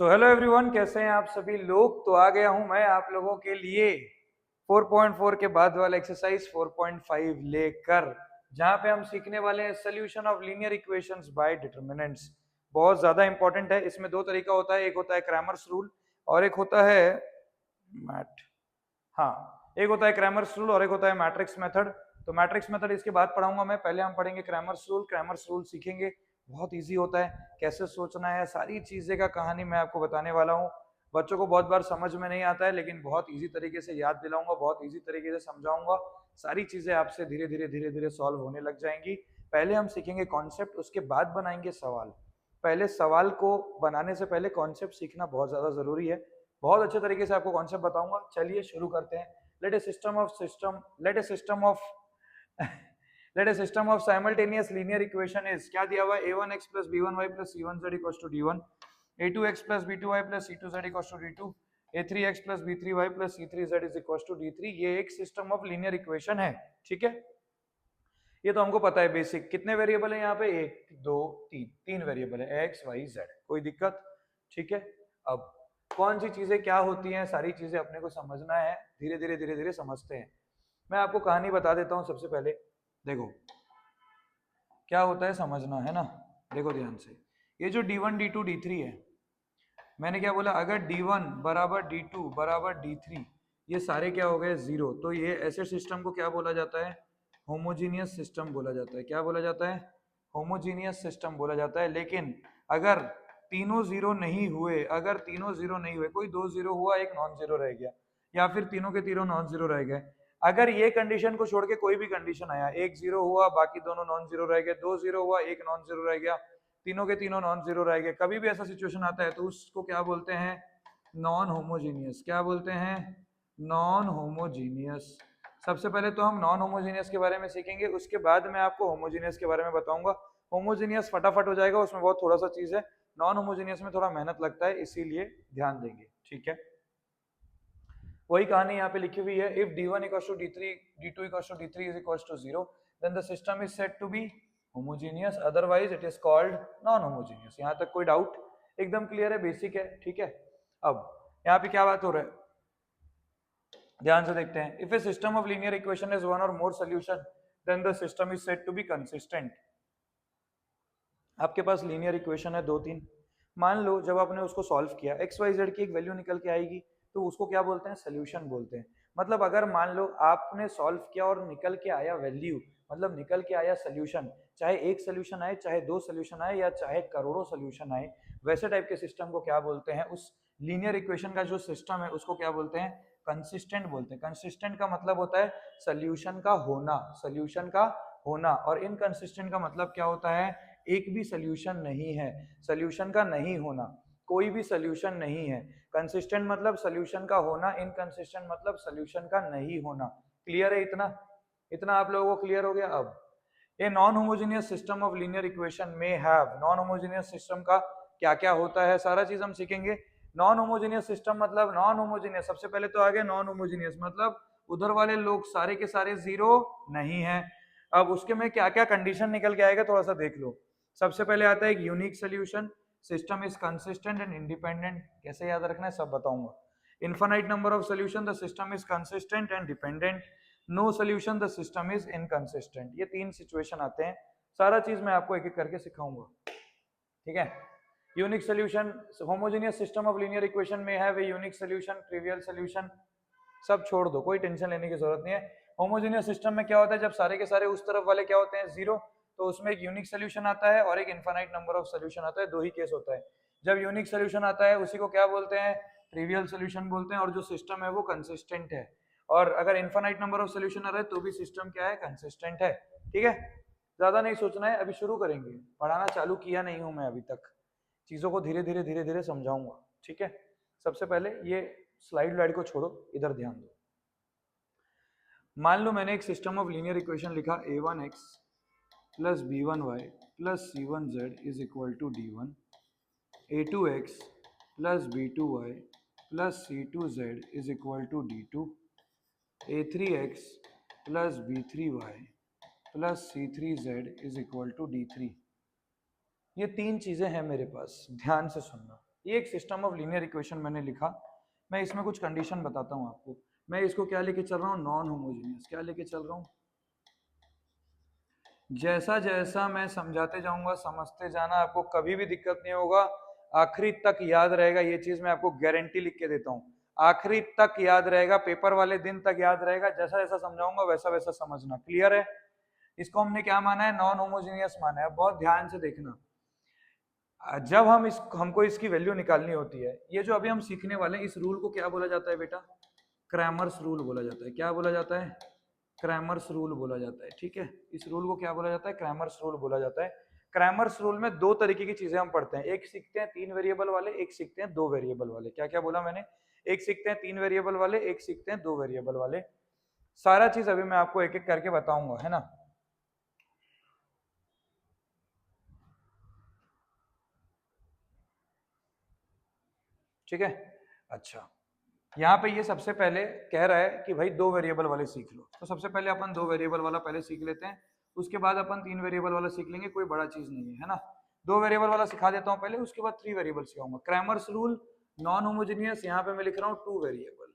तो hello everyone, कैसे हैं आप सभी लोग। तो आ गया हूं मैं आप लोगों के लिए 4.4 के बाद वाला एक्सरसाइज 4.5 लेकर, जहां पे हम सीखने वाले हैं solution of linear equations bye determinants. बहुत ज्यादा इंपॉर्टेंट है। इसमें दो तरीका होता है, एक होता है क्रैमर्स रूल और एक होता है मैट हाँ एक होता है क्रैमर्स रूल और एक होता है मैट्रिक्स मेथड। तो मैट्रिक्स मेथड इसके बाद पढ़ाऊंगा मैं, पहले हम पढ़ेंगे क्रैमर्स रूल। क्रैमर्स रूल सीखेंगे, बहुत इजी होता है, कैसे सोचना है, सारी चीजें का कहानी मैं आपको बताने वाला हूँ। बच्चों को बहुत बार समझ में नहीं आता है, लेकिन बहुत इजी तरीके से याद दिलाऊंगा, बहुत इजी तरीके से समझाऊंगा। सारी चीजें आपसे धीरे धीरे धीरे धीरे सॉल्व होने लग जाएंगी। पहले हम सीखेंगे कॉन्सेप्ट, उसके बाद बनाएंगे सवाल। पहले सवाल को बनाने से पहले कॉन्सेप्ट सीखना बहुत ज्यादा जरूरी है। बहुत अच्छे तरीके से आपको कॉन्सेप्ट बताऊंगा। चलिए शुरू करते हैं। let a system of system let a system of let a system of simultaneous linear equation is, क्या दिया हुआ है, a1x plus b1y plus c1z equals to d1, a2x plus b2y plus c2z equals to d2, a3x plus b3y plus c3z is equals to d3। ये एक system of linear equation है, ठीक है। ये तो हमको पता है बेसिक। कितने वेरिएबल है यहाँ पे, एक दो तीन वेरिएबल है, एक्स वाई जेड, कोई दिक्कत, ठीक है। अब कौन सी चीजें क्या होती हैं, सारी चीजें अपने को समझना है, धीरे धीरे धीरे धीरे समझते हैं। मैं आपको कहानी बता देता हूँ सबसे पहले। देखो क्या होता है, समझना है ना। देखो ध्यान से, ये जो d1 d2 d3 है, मैंने क्या बोला, अगर d1 बराबर d2 बराबर d3, ये सारे क्या हो गए, जीरो, तो ये ऐसे सिस्टम को क्या बोला जाता है, होमोजीनियस सिस्टम बोला जाता है। क्या बोला जाता है, होमोजीनियस सिस्टम बोला जाता है। लेकिन अगर तीनों जीरो नहीं हुए, अगर तीनों जीरो नहीं हुए, कोई दो जीरो हुआ, एक नॉन जीरो रह गया, या फिर तीनों के तीनों नॉन जीरो रह गए, अगर ये कंडीशन को छोड़ के कोई भी कंडीशन आया, एक जीरो हुआ बाकी दोनों नॉन जीरो रह गए, दो जीरो हुआ एक नॉन जीरो रह गया, तीनों के तीनों नॉन जीरो रह गए, कभी भी ऐसा सिचुएशन आता है तो उसको क्या बोलते हैं, नॉन होमोजीनियस। क्या बोलते हैं, नॉन होमोजीनियस। सबसे पहले तो हम नॉन होमोजीनियस के बारे में सीखेंगे, उसके बाद मैं आपको होमोजीनियस के बारे में बताऊंगा। होमोजीनियस फटाफट हो जाएगा, उसमें बहुत थोड़ा सा चीज है। नॉन होमोजीनियस में थोड़ा मेहनत लगता है, इसीलिए ध्यान देंगे, ठीक है। वही कहानी यहाँ पे लिखी हुई है, if d1 equals to d3 d2 equals to d3 is equals to 0, then the system is said to be homogeneous, otherwise it is called non homogeneous। यहाँ तक कोई डाउट, एकदम क्लियर है, बेसिक है, ठीक है। अब यहाँ पे क्या बात हो रहा है, ध्यान से देखते हैं। If a system of linear equation is one or more solution, then the system is said to be consistent. आपके पास लीनियर इक्वेशन है दो तीन, मान लो जब आपने उसको सॉल्व किया, एक्स वाई जेड की एक वैल्यू निकल के आएगी, तो उसको क्या बोलते हैं, सोल्यूशन बोलते हैं। मतलब अगर मान लो आपने सॉल्व किया और निकल के आया वैल्यू, मतलब निकल के आया सोल्यूशन, चाहे एक सोल्यूशन आए, चाहे दो सोल्यूशन आए, या चाहे करोड़ों सोल्यूशन आए, वैसे टाइप के सिस्टम को क्या बोलते हैं, उस लीनियर इक्वेशन का जो सिस्टम है उसको क्या बोलते हैं, कंसिस्टेंट बोलते हैं। कंसिस्टेंट का मतलब होता है सोल्यूशन का होना, सोल्यूशन का होना। और इनकंसिस्टेंट का मतलब क्या होता है, एक भी सोल्यूशन नहीं है, सोल्यूशन का नहीं होना, कोई भी सोल्यूशन नहीं है। कंसिस्टेंट मतलब सोल्यूशन का होना, इनकंसिस्टेंट मतलब सोल्यूशन का नहीं होना। क्लियर है इतना, इतना आप लोगों को क्लियर हो गया। अब a non homogeneous system of linear equation में हैव, नॉन होमोजेनियस सिस्टम का क्या क्या होता है, सारा चीज हम सीखेंगे। नॉन होमोजेनियस सिस्टम मतलब, नॉन होमोजेनियस सबसे पहले तो आ गया, नॉन होमोजेनियस मतलब उधर वाले लोग सारे के सारे जीरो नहीं है। अब उसके में क्या क्या कंडीशन निकल के आएगा, थोड़ा सा देख लो। सबसे पहले आता है एक unique solution, system is consistent and independent. कैसे याद रखना है सब बताऊंगा। Infinite number of solution, the system is consistent and dependent. No solution, the system is inconsistent. ये तीन सिचुएशन आते हैं, सारा चीज मैं आपको एक एक करके सिखाऊंगा, ठीक है। Unique solution, homogeneous system of linear equation में have a unique solution, trivial solution, सब छोड़ दो, कोई टेंशन लेने की जरूरत नहीं है। होमोजेनियस सिस्टम में क्या होता है, जब सारे के सारे उस तरफ वाले क्या होते हैं, जीरो, तो उसमें एक यूनिक सोल्यूशन आता है और एक इनफाइनाइट नंबर ऑफ सोल्यूशन आता है, दो ही केस होता है। जब यूनिक सोल्यूशन आता है उसी को क्या बोलते हैं, ट्रिवियल सोल्यूशन बोलते हैं, और जो सिस्टम है वो कंसिस्टेंट है। और अगर इनफाइनाइट नंबर ऑफ सोल्यूशन आ रहा है तो भी सिस्टम क्या है, कंसिस्टेंट है, ठीक है। ज्यादा नहीं सोचना है, अभी शुरू करेंगे। पढ़ाना चालू किया नहीं हूं मैं अभी तक, चीजों को धीरे धीरे धीरे धीरे समझाऊंगा, ठीक है। सबसे पहले ये स्लाइड वाइड को छोड़ो, इधर ध्यान दो। मान लो मैंने एक सिस्टम ऑफ लीनियर इक्वेशन लिखा, a1x plus b1y plus c1z is equal to d1, a2x plus b2y plus c2z is equal to d2, a3x plus b3y plus c3z is equal to d3। ये तीन चीजें हैं मेरे पास, ध्यान से सुनना। ये एक सिस्टम ऑफ लीनियर इक्वेशन मैंने लिखा। मैं इसमें कुछ कंडीशन बताता हूँ आपको। मैं इसको क्या लेके चल रहा हूँ, नॉन होमोजीनियस। क्या लेके चल रहा हूँ, जैसा जैसा मैं समझाते जाऊंगा समझते जाना, आपको कभी भी दिक्कत नहीं होगा, आखिरी तक याद रहेगा। ये चीज मैं आपको गारंटी लिख के देता हूँ, आखिरी तक याद रहेगा, पेपर वाले दिन तक याद रहेगा। जैसा जैसा समझाऊंगा वैसा वैसा समझना। क्लियर है? इसको हमने क्या माना है, नॉन होमोजीनियस माना है। बहुत ध्यान से देखना, जब हमको इसकी वैल्यू निकालनी होती है, ये जो अभी हम सीखने वाले हैं, इस रूल को क्या बोला जाता है बेटा, क्रैमर्स रूल बोला जाता है। क्या बोला जाता है, क्रैमर्स रूल बोला जाता है। ठीक है, इस रूल को क्या बोला जाता है, क्रैमर्स रूल बोला जाता है। क्रैमर्स रूल में दो तरीके की चीजें हम पढ़ते हैं, एक सीखते हैं 3 वेरिएबल वाले, एक सीखते हैं 2 वेरिएबल वाले। क्या क्या बोला मैंने, एक सीखते हैं 3 वेरिएबल वाले, एक सीखते हैं 2 वेरिएबल वाले। सारा चीज अभी मैं आपको एक एक करके बताऊंगा, है ना। ठीक है, अच्छा, यहाँ पे ये सबसे पहले कह रहा है कि भाई 2 वेरिएबल वाले सीख लो। तो सबसे पहले अपन 2 वेरिएबल वाला पहले सीख लेते हैं, उसके बाद अपन 3 वेरिएबल वाला सीख लेंगे, कोई बड़ा चीज नहीं है ना। 2 वेरिएबल वाला सिखा देता हूँ पहले, उसके बाद 3 वेरिएबल सिखाऊंगा। क्रैमर्स रूल नॉन होमोजेनियस, यहाँ पे मैं लिख रहा हूँ 2 वेरिएबल।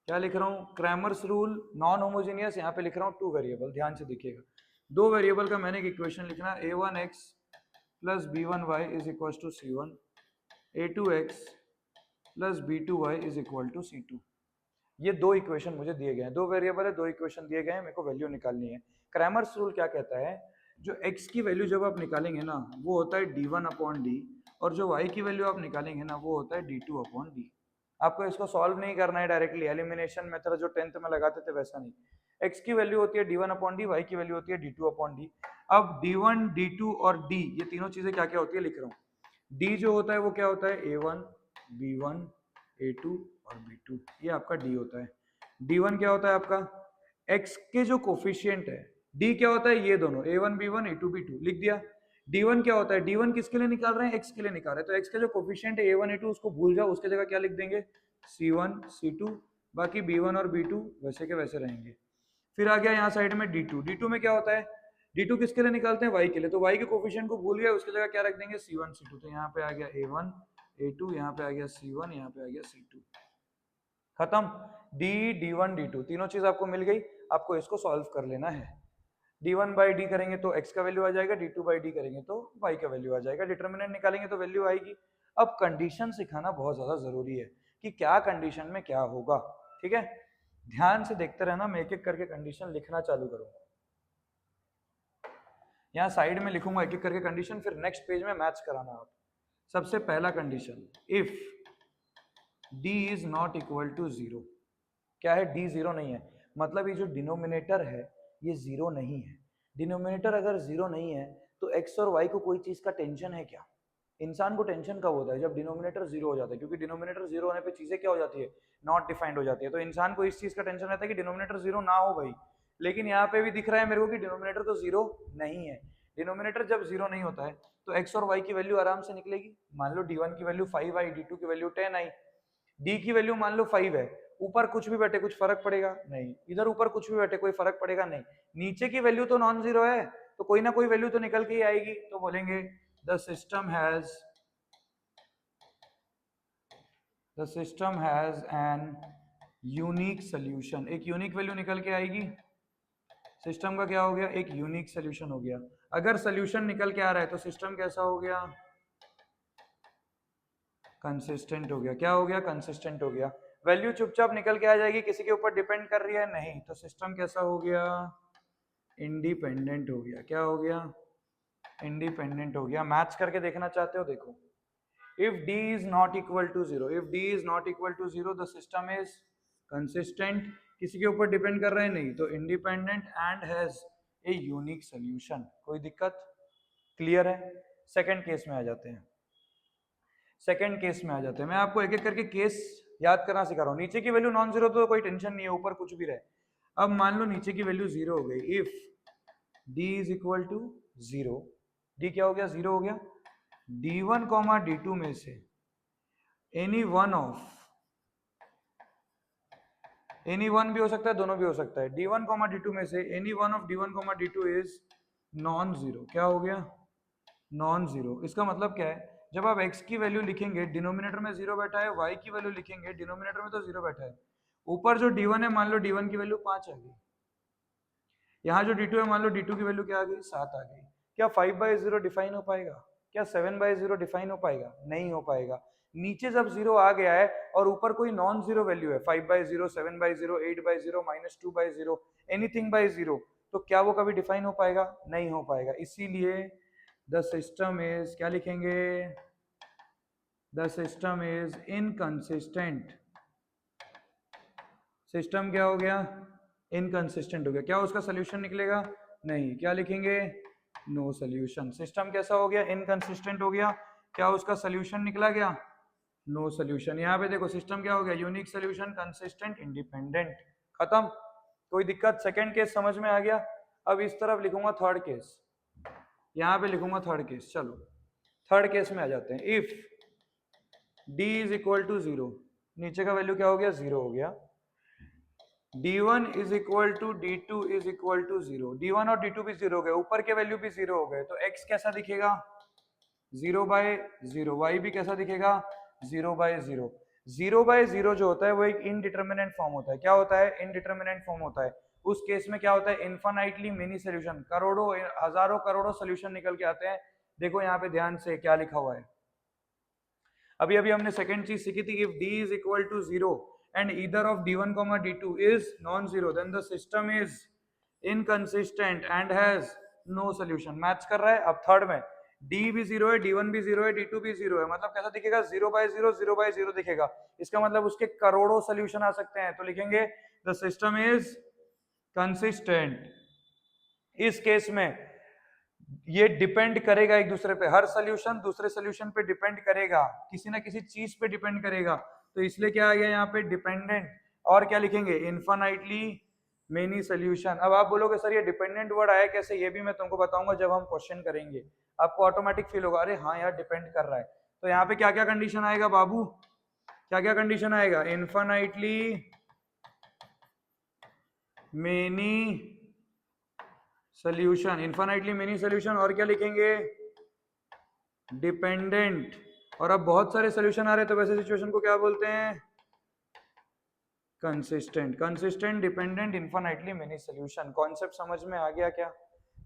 क्या लिख रहा हूँ, क्रैमर्स रूल नॉन होमोजेनियस, यहाँ पे लिख रहा हूँ 2 वेरिएबल। ध्यान से देखिएगा, 2 वेरिएबल का मैंने एक इक्वेशन लिखना, a1x plus b1y is equal to c1, a2x plus b2y is equal to c2। ये 2 इक्वेशन मुझे दिए गए हैं, 2 वेरिएबल है, 2 इक्वेशन दिए गए हैं, मेरे को वैल्यू निकालनी है। क्रैमर्स रूल क्या कहता है, जो x की वैल्यू जब आप निकालेंगे ना, वो होता है d1 अपॉन डी, और जो y की वैल्यू आप निकालेंगे ना, वो होता है d2 अपॉन डी। आपको इसको सॉल्व नहीं करना है डायरेक्टली, एलिमिनेशन मेथड जो 10th में लगाते थे वैसा नहीं। x की वैल्यू होती है d1 अपॉन डी, y की वैल्यू होती है d2 अपॉन डी। अब d1 d2 और d, ये तीनों चीजें क्या क्या होती है लिख रहा हूँ। d जो होता है वो क्या होता है, a1 b1 a2 और b2, ये आपका d होता है। d1 क्या होता है आपका, x के जो कोफिशिएंट है, d क्या होता है, ये दोनों a1 b1 a2 b2 लिख दिया। d1 क्या होता है, d1 किसके लिए निकाल रहे हैं, x के लिए निकाल रहे हैं, तो x का जो कोफिशिएंट है a1 a2 उसको भूल जाओ, उसके जगह क्या लिख देंगे, c1 c2, बाकी b1 और b2 वैसे के वैसे रहेंगे। फिर आ गया यहाँ साइड में d2, d2 में क्या होता है, d2 किसके लिए निकालते हैं, y के लिए, तो y के कोफिशिएंट को भूल गया, उसकी जगह क्या रख देंगे, c1 c2, तो यहाँ पे आ गया a1 a2, यहाँ पे आ गया c1, यहाँ पे आ गया c2। खत्म, d d1 d2 तीनों चीज आपको मिल गई, आपको इसको सॉल्व कर लेना है। d1 बाई डी करेंगे तो x का वैल्यू आ जाएगा, d2 बाई डी करेंगे तो y का वैल्यू आ जाएगा, डिटर्मिनेंट निकालेंगे तो वैल्यू आएगी। अब कंडीशन सिखाना बहुत ज्यादा जरूरी है कि क्या कंडीशन में क्या होगा। ठीक है, ध्यान से देखते रहना, मैं एक एक करके कंडीशन लिखना चालू करूंगा। यहाँ साइड में लिखूंगा एक एक करके कंडीशन, फिर नेक्स्ट पेज में मैच कराना आप। सबसे पहला condition, if d is not equal to 0। क्या है, d 0 नहीं है, मतलब ये जो डिनोमिनेटर है ये 0 नहीं है। डिनोमिनेटर अगर 0 नहीं है तो x और y को कोई चीज का टेंशन है क्या, इंसान को टेंशन कब होता है, जब डिनोमिनेटर 0 हो जाता है, क्योंकि डिनोमिनेटर 0 होने पे चीजें क्या हो जाती है, नॉट डिफाइंड हो जाती है। तो इंसान को इस चीज का टेंशन रहता है कि डिनोमिनेटर 0 ना हो भाई, लेकिन यहाँ पे भी दिख रहा है मेरे को कि डिनोमिनेटर तो 0 नहीं है। डिनोमिनेटर जब 0 नहीं होता है तो x और y की वैल्यू आराम से निकलेगी। मान लो d1 की वैल्यू 5 आई, d2 की वैल्यू 10 आई, d की वैल्यू मान लो 5 है, ऊपर कुछ भी बैठे कुछ फर्क पड़ेगा नहीं, इधर ऊपर कुछ भी बैठे कोई फर्क पड़ेगा नहीं, नीचे की वैल्यू तो नॉन जीरो है, तो कोई ना कोई वैल्यू तो निकल के ही आएगी। तो बोलेंगे the system has an unique solution, एक यूनिक वैल्यू निकल के आएगी। सिस्टम का क्या हो गया, एक यूनिक सोल्यूशन हो गया। अगर सोल्यूशन निकल के आ रहा है तो सिस्टम कैसा हो गया, कंसिस्टेंट हो गया। क्या हो गया, कंसिस्टेंट हो गया। वैल्यू चुपचाप निकल के आ जाएगी, किसी के ऊपर डिपेंड कर रही है नहीं, तो सिस्टम कैसा हो गया, इंडिपेंडेंट हो गया। क्या हो गया, इंडिपेंडेंट हो गया। मैच करके देखना चाहते हो, देखो, if d is not equal to 0, if d is not equal to 0 the system is consistent, किसी के ऊपर डिपेंड कर रहे हैं नहीं, तो independent and has a unique solution. कोई दिक्कत, क्लियर है। सेकंड केस में आ जाते हैं, सेकंड केस में आ जाते हैं। मैं आपको एक एक करके केस याद करना सिखा रहा हूँ। नीचे की वैल्यू नॉन जीरो तो कोई टेंशन नहीं है, ऊपर कुछ भी रहे। अब मान लो नीचे की वैल्यू 0 हो गई, if d is equal to 0, d क्या हो गया, 0 हो गया। d1 कॉमा d2 में से एनी वन भी हो सकता है, दोनों भी हो सकता है। d1 कॉमा d2 में से any one of d1 comma d2 is non zero. क्या हो गया, नॉन जीरो। इसका मतलब क्या है जब आप x की वैल्यू लिखेंगे डिनोमिनेटर में 0 बैठा है, y की वैल्यू लिखेंगे डिनोमिनेटर में तो 0 बैठा है, ऊपर जो d1 है मान लो d1 की वैल्यू 5 आ गई, यहाँ जो d2 है मान लो d2 की वैल्यू क्या आ गई 7 आ गई। क्या 5/0 डिफाइन हो पाएगा? क्या 7/0 डिफाइन हो पाएगा? नहीं हो पाएगा। नीचे जब 0 आ गया है और ऊपर कोई नॉन जीरो वैल्यू है 5/0, 7/0, 8/0, -2/0, एनीथिंग बाय 0, तो क्या वो कभी डिफाइन हो पाएगा? नहीं हो पाएगा। इसीलिए द सिस्टम इज, क्या लिखेंगे, the system is inconsistent. System क्या हो गया? इनकंसिस्टेंट हो गया। क्या उसका सोल्यूशन निकलेगा? नहीं। क्या लिखेंगे? No solution. सिस्टम कैसा हो गया? इनकंसिस्टेंट हो गया। क्या उसका सोल्यूशन निकला गया? No solution. यहाँ पे देखो सिस्टम क्या हो गया? यूनिक सोल्यूशन, कंसिस्टेंट, इंडिपेंडेंट, खत्म। कोई दिक्कत? सेकंड केस समझ में आ गया। अब इस तरफ लिखूंगा थर्ड केस, यहाँ पे लिखूंगा थर्ड केस। चलो थर्ड केस में आ जाते हैं। If d is equal to 0, नीचे का वैल्यू क्या हो गया? 0 हो गया। d1 is equal to d2 is equal to 0, d1 और d2 भी 0 हो गए, ऊपर के वैल्यू भी 0 हो गए, तो x कैसा दिखेगा? 0/0। y भी कैसा दिखेगा? 0/0। 0/0 जो होता है वो एक इनडिटर्मिनेंट फॉर्म होता है। क्या होता है? इनडिटर्मिनेंट फॉर्म होता है। उस केस में क्या होता है? इन्फानाइटली मेनी सोल्यूशन, करोड़ों हजारों करोड़ों सोल्यूशन निकल के आते हैं। देखो यहाँ पे ध्यान से क्या लिखा हुआ है। अभी अभी हमने सेकंड चीज सीखी थी, if d is equal to 0 and either of d1 d2 is non-zero, then the system is inconsistent and has no solution। Match कर रहा है। अब थर्ड में d भी 0 है, d1 भी 0 है, d2 भी 0 है, मतलब कैसा दिखेगा? 0/0, 0/0 दिखेगा। इसका मतलब उसके करोड़ों सोल्यूशन आ सकते हैं, तो लिखेंगे द सिस्टम इज कंसिस्टेंट। इस केस में ये डिपेंड करेगा एक दूसरे पे, हर सोल्यूशन दूसरे सोल्यूशन पे डिपेंड करेगा, किसी ना किसी चीज पे डिपेंड करेगा, तो इसलिए क्या आ गया यहाँ पे? डिपेंडेंट। और क्या लिखेंगे? Infinitely many solution. अब आप बोलोगे सर ये डिपेंडेंट वर्ड आया कैसे? ये भी मैं तुमको बताऊंगा जब हम क्वेश्चन करेंगे, आपको ऑटोमेटिक फील होगा अरे हाँ यार डिपेंड कर रहा है। तो यहाँ पे क्या क्या कंडीशन आएगा बाबू? क्या क्या कंडीशन आएगा? Infinitely many solution, infinitely many solution, और क्या लिखेंगे? डिपेंडेंट। और अब बहुत सारे सोल्यूशन आ रहे हैं तो वैसे सिचुएशन को क्या बोलते हैं? Consistent. Consistent, dependent, infinitely many solution. Concept समझ में आ गया क्या?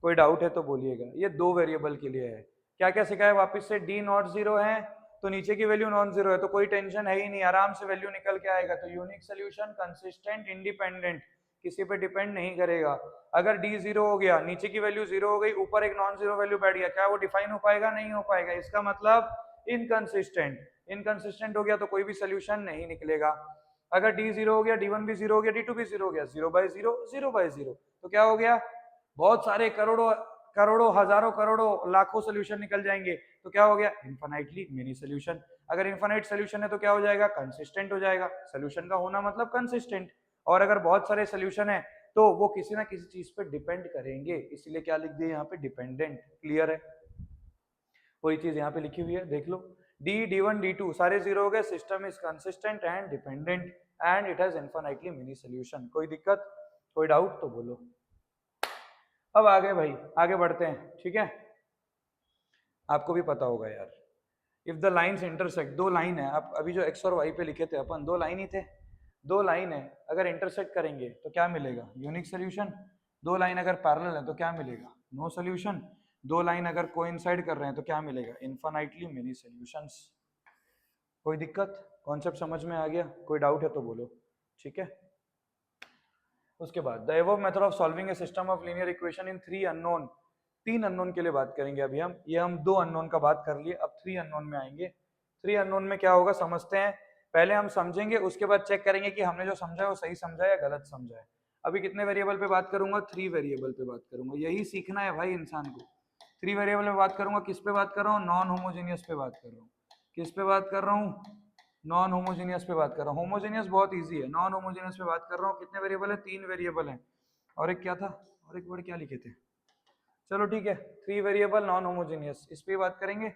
कोई डाउट है तो बोलिएगा। ये दो वेरिएबल के लिए है। क्या क्या सिखाया वापस से? d नॉट 0 है तो नीचे की वैल्यू नॉन जीरो है, तो कोई टेंशन है ही नहीं, आराम से वैल्यू निकल के आएगा। तो यूनिक सोल्यूशन, कंसिस्टेंट, इंडिपेंडेंट, किसी पे डिपेंड नहीं करेगा। अगर d 0 हो गया, नीचे की वैल्यू 0 हो गई, ऊपर एक नॉन जीरो वैल्यू बैठ गया, क्या वो डिफाइन हो पाएगा? नहीं हो पाएगा। इसका मतलब इनकंसिस्टेंट। इनकंसिस्टेंट हो गया तो कोई भी सोल्यूशन नहीं निकलेगा। अगर d 0 हो गया, d1 भी 0 हो गया, d2 भी 0 हो गया, 0/0, 0/0, तो क्या हो गया? बहुत सारे करोड़ों करोड़ों हजारों करोड़ों लाखों सोल्यूशन निकल जाएंगे, तो क्या हो गया? Infinitely many solution. अगर इन्फानाइट सोल्यूशन है तो क्या हो जाएगा? कंसिस्टेंट हो जाएगा। सोल्यूशन का होना मतलब कंसिस्टेंट। और अगर बहुत सारे सोल्यूशन है तो वो किसी ना किसी चीज पे डिपेंड करेंगे, इसलिए क्या लिख दिए यहाँ पे? डिपेंडेंट। क्लियर है? कोई चीज यहाँ पे लिखी हुई है देख लो। d, d1, d2 सारे जीरो हो गए, system is consistent and dependent and it has infinitely many solution. कोई दिक्कत? कोई डाउट तो बोलो। अब आगे भाई, आगे बढ़ते हैं, ठीक है? आपको भी पता होगा यार, इफ द लाइन्स इंटरसेक्ट, दो लाइन है, आप अभी जो x और y पे लिखे थे अपन, दो लाइन ही थे, दो लाइन है, अगर इंटरसेक्ट करेंगे तो क्या मिलेगा? Unique solution. दो लाइन अगर पैरेलल है तो क्या मिलेगा? No solution. दो लाइन अगर कोइंसाइड कर रहे हैं तो क्या मिलेगा? Infinitely many solutions. कोई दिक्कत? कॉन्सेप्ट समझ में आ गया? कोई डाउट है तो बोलो, ठीक है? उसके बाद the above method of solving A system of linear equation in 3 unknown, 3 unknown के लिए बात करेंगे अभी हम। ये हम 2 अननोन का बात कर लिए, अब 3 अननोन में आएंगे। 3 अननोन में क्या होगा समझते हैं। पहले हम समझेंगे, उसके बाद चेक करेंगे कि हमने जो समझा है वो सही समझा है या गलत समझा है। अभी कितने वेरिएबल पे बात करूंगा? 3 वेरिएबल पे बात करूंगा। यही सीखना है भाई इंसान को। 3 वेरिएबल में बात करूंगा। किस पे बात कर रहा हूँ? नॉन होमोजेनियस पे बात कर रहा हूँ। किस पे बात कर रहा हूँ? नॉन होमोजेनियस पे बात कर रहा हूँ। होमोजेनियस बहुत इजी है, नॉन होमोजेनियस पे बात कर रहा हूँ। कितने वेरिएबल है? 3 वेरिएबल है। और एक क्या था? और एक वर्ड क्या लिखे थे? चलो ठीक है, 3 वेरिएबल नॉन होमोजेनियस, इस पे बात करेंगे।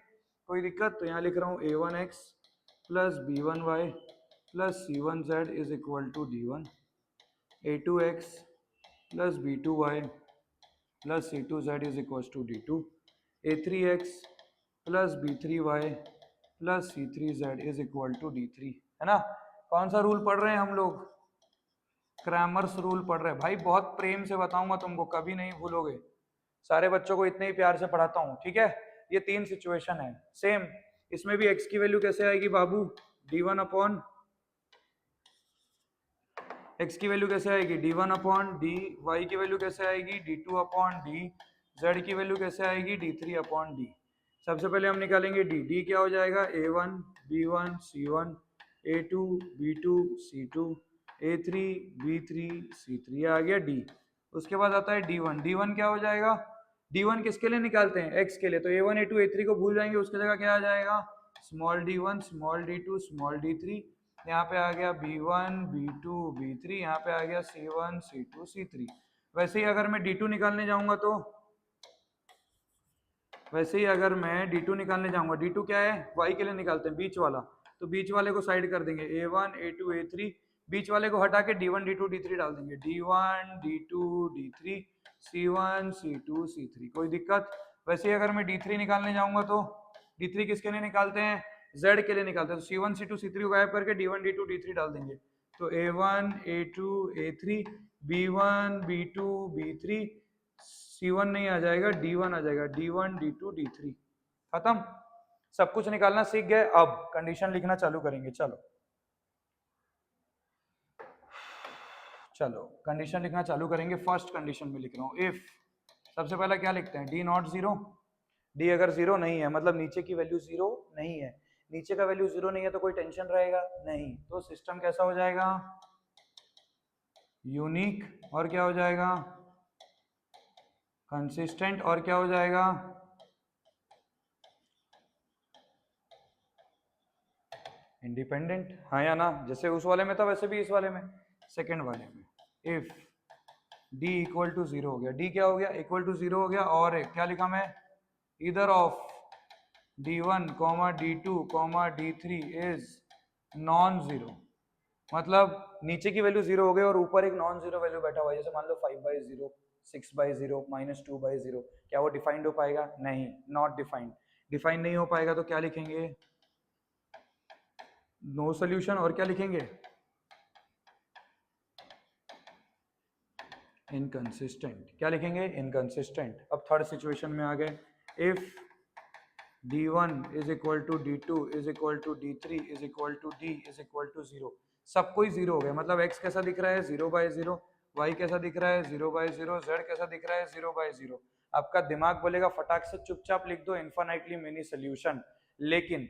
कोई दिक्कत? तो यहाँ लिख रहा हूँ a1x plus b1y plus c1z is equal to d1, a2x plus b2y plus c2z is equal to d2, a3x plus b3y plus C3Z is equal to D3, है ना। कौन सा रूल पढ़ रहे हैं हम लोग? क्रैमर्स रूल पढ़ रहे हैं भाई। बहुत प्रेम से बताऊंगा तुमको, कभी नहीं भूलोगे। सारे बच्चों को इतने ही प्यार से पढ़ाता हूँ, ठीक है। ये 3 सिचुएशन है सेम। इसमें भी x की वैल्यू कैसे आएगी बाबू? d1 अपॉन x की वैल्यू कैसे आएगी? d1 upon D. y की वैल्यू कैसे आएगी? d2 upon D. z की वैल्यू कैसे आएगी? d3 upon D. सबसे पहले हम निकालेंगे d क्या हो जाएगा? a1 b1 c1 a2 b2 c2 a3 b3 c3, आ गया d। उसके बाद आता है d1 क्या हो जाएगा? d1 किसके लिए निकालते हैं? x के लिए। तो a1 a2 a3 को भूल जाएंगे, उसकी जगह क्या आ जाएगा? Small d1 small d2 small d3। यहाँ पे आ गया b1 b2 b3, यहाँ पे आ गया c1 c2 c3। वैसे ही अगर मैं d2 निकालने जाऊंगा तो d2 निकालने जाऊंगा, d2 क्या है? y के लिए निकालते हैं, बीच वाला। तो बीच वाले को साइड कर देंगे, a1 a2 a3, बीच वाले को हटा के d1 d2 d3 डाल देंगे, d1 d2 d3 c1 c2 c3। कोई दिक्कत? वैसे ही अगर मैं d3 निकालने जाऊंगा तो d3 किसके लिए निकालते हैं? z के लिए निकालते हैं। तो c1 c2 c3 को गायब करके d1 d2 d3 डाल देंगे। तो a1 a2 a3 b1 b2 b3 c1 नहीं आ जाएगा, d1 आ जाएगा, d1 d2 d3। खत्म। सब कुछ निकालना सीख गए। अब कंडीशन लिखना चालू करेंगे। चलो कंडीशन लिखना चालू करेंगे। फर्स्ट कंडीशन में लिख रहा हूँ, इफ। सबसे पहला क्या लिखते हैं? D not zero. डी अगर जीरो नहीं है, मतलब नीचे की वैल्यू जीरो नहीं है, नीचे का वैल्यू जीरो नहीं है तो कोई टेंशन रहेगा नहीं। तो सिस्टम कैसा हो जाएगा? यूनिक। और क्या हो जाएगा? कंसिस्टेंट। और क्या हो जाएगा? इंडिपेंडेंट। हाँ या ना? जैसे उस वाले में था वैसे भी इस वाले में, सेकंड वाले में। If d equal to zero हो गया, d क्या हो गया? इक्वल टू जीरो हो गया। और एक क्या लिखा मैं? इधर of d1 d2 d3 is non zero. मतलब नीचे की वैल्यू जीरो हो गई और ऊपर एक नॉन जीरो वैल्यू बैठा हुआ है। जैसे मान लो 5/0 6/0 -2/0। क्या वो डिफाइंड हो पाएगा? नहीं, नॉट डिफाइंड। डिफाइंड नहीं हो पाएगा तो क्या लिखेंगे? No solution. और क्या लिखेंगे? इनकंसिस्टेंट। क्या लिखेंगे? इनकंसिस्टेंट। अब थर्ड सिचुएशन में आ गए। If d1 is equal to d2 is equal to d3 is equal to d is equal to zero. सब कोई जीरो हो गया, मतलब x कैसा दिख रहा है? 0/0। y कैसा दिख रहा है? 0/0। z कैसा दिख रहा है? 0/0। आपका दिमाग बोलेगा फटाक से चुपचाप लिख दो इन्फिनिटली मेनी सोल्यूशन। लेकिन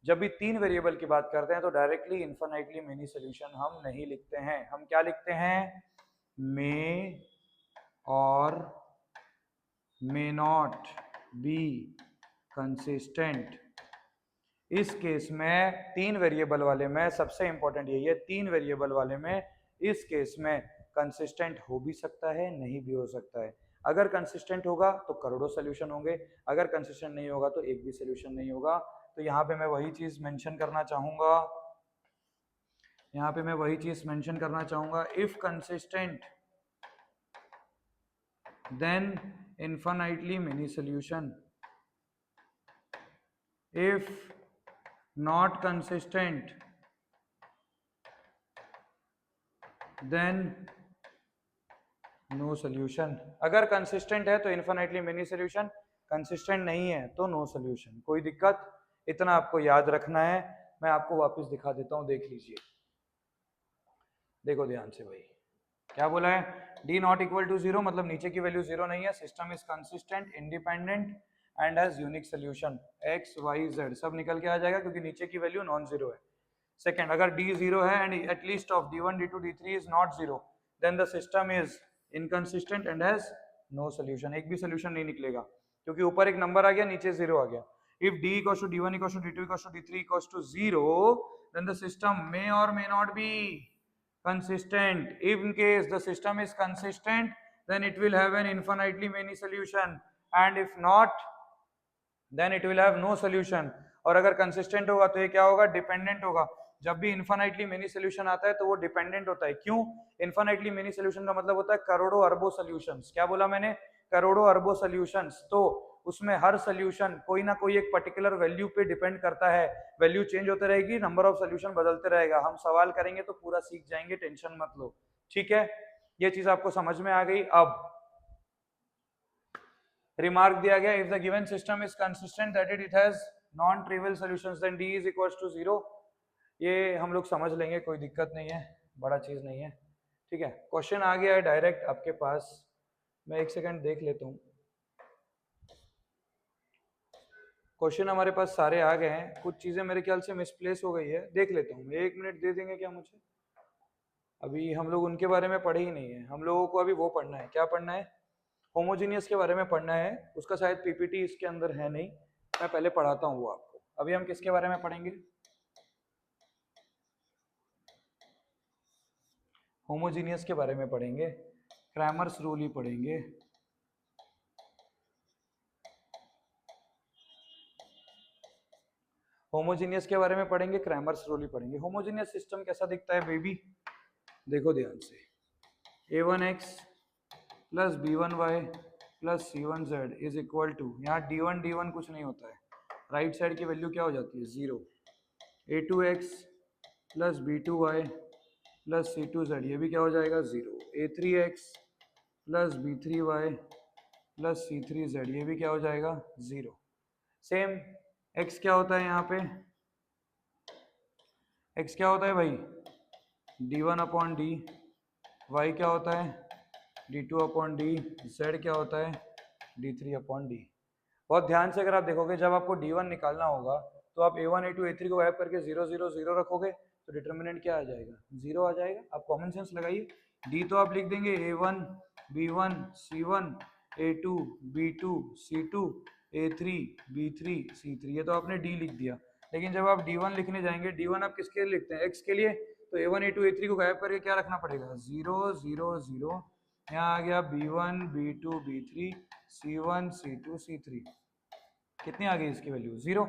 जब भी 3 वेरिएबल की बात करते हैं तो डायरेक्टली इन्फिनिटली मेनी सोल्यूशन हम नहीं लिखते हैं। हम क्या लिखते हैं? मे or may not be consistent. इस केस में 3 वेरिएबल वाले में सबसे इंपॉर्टेंट यही है, 3 वेरिएबल वाले में इस केस में कंसिस्टेंट हो भी सकता है, नहीं भी हो सकता है। अगर कंसिस्टेंट होगा तो करोड़ों सोल्यूशन होंगे, अगर कंसिस्टेंट नहीं होगा तो एक भी सोल्यूशन नहीं होगा। तो यहाँ पे मैं वही चीज मेंशन करना चाहूंगा, if consistent then infinitely many solution, if not consistent then no solution। अगर कंसिस्टेंट है तो इन्फिनिटली मेनी सोल्यूशन, कंसिस्टेंट नहीं है तो नो सोल्यूशन। कोई दिक्कत? इतना आपको याद रखना है। मैं आपको वापस दिखा देता हूं, देख लीजिए, देखो ध्यान से भाई। क्या बोला है? d not equal to zero, मतलब नीचे की वैल्यू जीरो नहीं है, system is consistent independent and has unique solution. x y z सब निकल के आ जाएगा क्योंकि नीचे की वैल्यू नॉन जीरो है। सेकंड, अगर d जीरो है and at least of d1 d2 d3 is not zero, then the system is inconsistent and has no solution. एक भी सोल्यूशन नहीं निकलेगा क्योंकि ऊपर एक नंबर आ गया, नीचे जीरो आ गया। If d equals to d1 equals to d2 equals to d3 equals to zero, then the system may or may not be consistent. If in case the system is consistent, then it will have an infinitely many solution, and if not, then it will have no solution। और अगर consistent होगा तो ये क्या होगा? Dependent होगा। जब भी इन्फिनिटली मेनी सोल्यूशन आता है तो वो डिपेंडेंट होता है। क्यों? इन्फिनिटली मेनी सोल्यूशन का मतलब होता है करोड़ों अरबों सोल्यूशंस। क्या बोला मैंने? करोड़ों अरबों सोल्यूशंस। तो उसमें हर सोल्यूशन कोई ना कोई एक पर्टिकुलर वैल्यू पे डिपेंड करता है, वैल्यू चेंज होते रहेगी, नंबर ऑफ सोल्यूशन बदलते रहेगा। हम सवाल करेंगे तो पूरा सीख जाएंगे, टेंशन मत लो, ठीक है। ये चीज आपको समझ में आ गई। अब रिमार्क दिया गया, if the given system is consistent that it has non trivial solutions then D is equals to 0। ये हम लोग समझ लेंगे, कोई दिक्कत नहीं है, बड़ा चीज नहीं है, ठीक है। क्वेश्चन आ गया है डायरेक्ट आपके पास, मैं एक सेकंड देख लेता हूँ। क्वेश्चन हमारे पास सारे आ गए हैं, कुछ चीजें मेरे ख्याल से मिसप्लेस हो गई है, देख लेता हूँ। 1 मिनट दे देंगे क्या मुझे? अभी हम लोग उनके बारे में पढ़े ही नहीं है, हम लोगों को अभी वो पढ़ना है, क्या पढ़ना है? होमोजीनियस के बारे में पढ़ना है। उसका शायद पीपीटी इसके अंदर है नहीं, मैं पहले पढ़ाता हूँ वो आपको। अभी हम किसके बारे में पढ़ेंगे? होमोजीनियस के बारे में पढ़ेंगे, क्रैमर्स रूल ही पढ़ेंगे। होमोजीनियस के बारे में पढ़ेंगे, क्रैमर्स रूल ही पढ़ेंगे। होमोजीनियस सिस्टम कैसा दिखता है बेबी? देखो ध्यान से, a1x plus b1y plus c1z is equal to, यहाँ d1 कुछ नहीं होता है, राइट साइड की वैल्यू क्या हो जाती है? 0। a2x plus b2y plus c2z, ये भी क्या हो जाएगा? 0। a3x plus b3y plus c3z, ये भी क्या हो जाएगा? 0। सेम x क्या होता है यहाँ पे? x क्या होता है भाई? d1 upon D. y क्या होता है? d2 upon D. z क्या होता है? d3 upon D. बहुत ध्यान से अगर आप देखोगे, जब आपको d1 निकालना होगा तो आप a1 a2 a3 को गायब करके 0 0 0 रखोगे तो डिटर्मिनेंट क्या आ जाएगा? 0 आ जाएगा। आप कॉमन सेंस लगाइए, d तो आप लिख देंगे a1 b1 c1 a2 b2 c2 a3 b3 c3, ये तो आपने d लिख दिया। लेकिन जब आप d1 लिखने जाएंगे, d1 आप किसके लिए लिखते हैं? x के लिए। तो a1 a2 a3 को गायब करके क्या रखना पड़ेगा? 0 0 0। यहाँ आ गया b1 b2 b3 c1 c2 c3, कितनी आ गई इसकी वैल्यू? 0।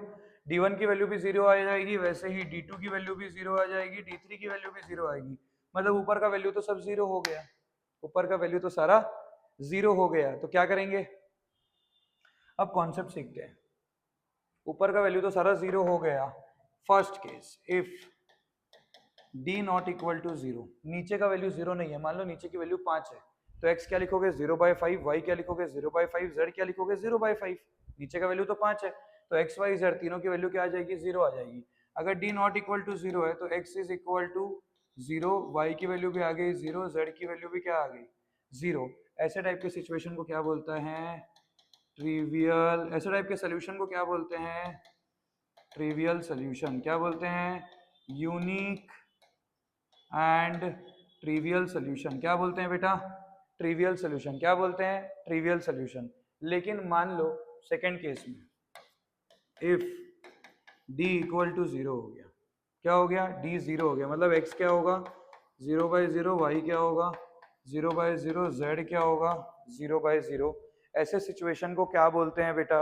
d1 की वैल्यू भी 0 आ जाएगी, वैसे ही d2 की वैल्यू भी 0 आ जाएगी, d3 की वैल्यू भी 0 आएगी। मतलब ऊपर का वैल्यू तो सब 0 हो गया, ऊपर का वैल्यू तो सारा 0 हो गया। तो क्या करेंगे? अब कॉन्सेप्ट सीखते हैं। ऊपर का वैल्यू तो सारा 0 हो गया। First case, if d not equal to 0, नीचे का वैल्यू 0 नहीं है, मान लो नीचे की वैल्यू 5 है, तो x क्या लिखोगे? 0/5, y क्या लिखोगे? 0/5, z क्या लिखोगे? 0/5। नीचे का वैल्यू तो 5 है, तो x y z तीनों की वैल्यू क्या आ जाएगी? 0 आ जाएगी। अगर d नॉट इक्वल टू 0 है तो x is equal to 0, y की वैल्यू भी आ गई 0, z की वैल्यू भी क्या आ गई? 0। ऐसे टाइप के सिचुएशन को क्या बोलते हैं? ट्रिवियल। ऐसे टाइप के सोल्यूशन को क्या बोलते हैं? Trivial solution. क्या बोलते हैं? Unique and trivial solution. क्या बोलते हैं बेटा? Trivial solution. क्या बोलते हैं? Trivial solution. लेकिन मान लो सेकंड केस में, इफ d इक्वल टू 0 हो गया, क्या हो गया? d 0 हो गया, मतलब x क्या होगा? 0/0, y क्या होगा? 0/0, z क्या होगा? 0/0। ऐसे सिचुएशन को क्या बोलते हैं बेटा?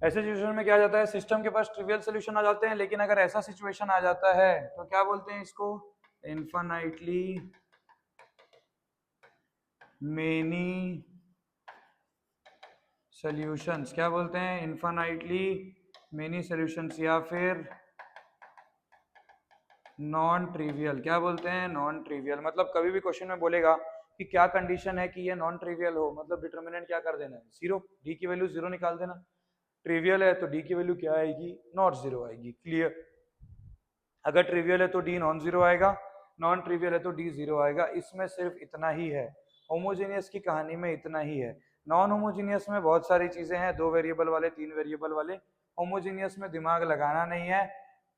ऐसे सिचुएशन में क्या आ जाता है? सिस्टम के पास ट्रिवियल सोल्यूशन आ जाते हैं। लेकिन अगर ऐसा सिचुएशन आ जाता है तो क्या बोलते हैं इसको? Infinitely many solutions. क्या बोलते हैं? इनफाइनाइटली मेनी सॉल्यूशंस, या फिर नॉन ट्रिवियल। क्या बोलते हैं? Non trivial. मतलब कभी भी क्वेश्चन में बोलेगा कि क्या कंडीशन है कि ये नॉन ट्रिवियल हो, मतलब डिटर्मिनेंट क्या कर देना है? 0। डी की वैल्यू 0 निकाल देना। ट्रिवियल है तो डी की वैल्यू क्या आएगी? नॉट 0 आएगी। क्लियर? अगर ट्रिवियल है तो डी नॉन 0 आएगा, नॉन ट्रिवियल है तो डी 0 आएगा। इसमें सिर्फ इतना ही है, होमोजेनियस की कहानी में इतना ही है। नॉन होमोजेनियस में बहुत सारी चीजें हैं, 2 वेरिएबल वाले, 3 वेरिएबल वाले। होमोजेनियस में दिमाग लगाना नहीं है।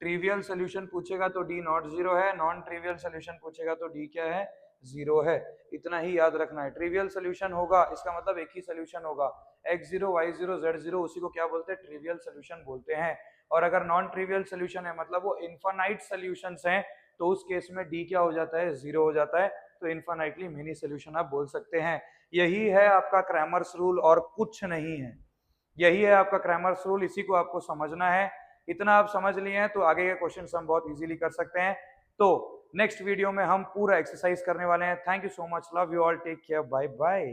ट्रिवियल सोल्यूशन पूछेगा तो डी नॉट 0 है, नॉन ट्रिवियल सोल्यूशन पूछेगा तो डी क्या है? 0 है। इतना ही याद रखना है। ट्रिवियल सोल्यूशन होगा इसका मतलब एक ही सोल्यूशन होगा, x0 y0 z0, उसी को क्या बोलते हैं? ट्रिवियल सोल्यूशन बोलते हैं। और अगर नॉन ट्रिवियल सोल्यूशन है मतलब वो इनफाइनाइट सोल्यूशंस हैं, तो उस केस में डी क्या हो जाता है? 0 हो जाता है। तो इन्फाइनाइटली मेनी सोल्यूशन आप बोल सकते हैं। यही है आपका क्रैमर्स रूल और कुछ नहीं है। यही है आपका क्रैमर्स रूल, इसी को आपको समझना है। इतना आप समझ लिए हैं तो आगे के क्वेश्चन हम बहुत इजीली कर सकते हैं। तो नेक्स्ट वीडियो में हम पूरा एक्सरसाइज करने वाले हैं। Thank you so much, love you all, take care, bye bye.